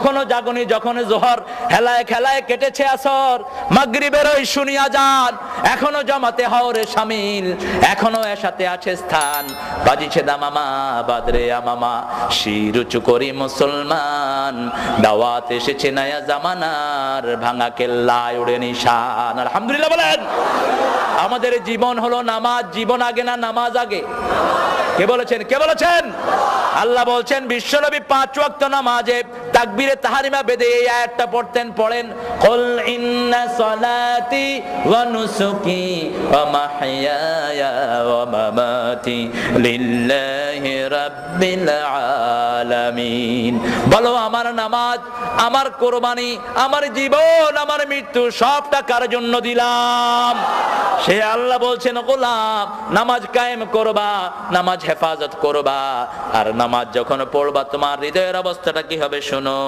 তখনও জাগনি, যখন জোহর হেলায় খেলায় কেটেছে আসর, মাগরিবের ওই শুনি আজান, এখনো জামাতে হওরে শামিল, এখনো এসাতে আছে স্থান, বাজিছে দামামা বাদরে আমামা, শির উঁচু করি মুসলমান, দাওয়াত এসেছে নয়া জামানার, ভাঙা কেল্লায় উড়ে নিশান। আলহামদুলিল্লাহ বলেন। আমাদের জীবন হলো নামাজ, জীবন আগে না নামাজ আগে? কে বলেছেন? কে বলেছেন? আল্লাহ বলছেন বিশ্বনবী 5 ওয়াক্ত নামাজে তাকবীরে তাহরিমা বেদে এই আয়াতটা পড়তেন, পড়েন কুল ইন্না সলাতি ওয়া নুসুকি ওয়া মাহইয়ায়া ওয়া মামাতি লিল্লাহি রাব্বিল আলামিন। বলো আমার নামাজ, আমার কুরবানি, আমার জীবন, আমার মৃত্যু সবটা কার জন্য দিলাম? সে আল্লাহ বলছেন গোলাম নামাজ কায়েম করবা, নামাজ হেফাজত করবা, আর নামাজ যখন পড়বা তোমার হৃদয়ের অবস্থাটা কি হবে শোনো।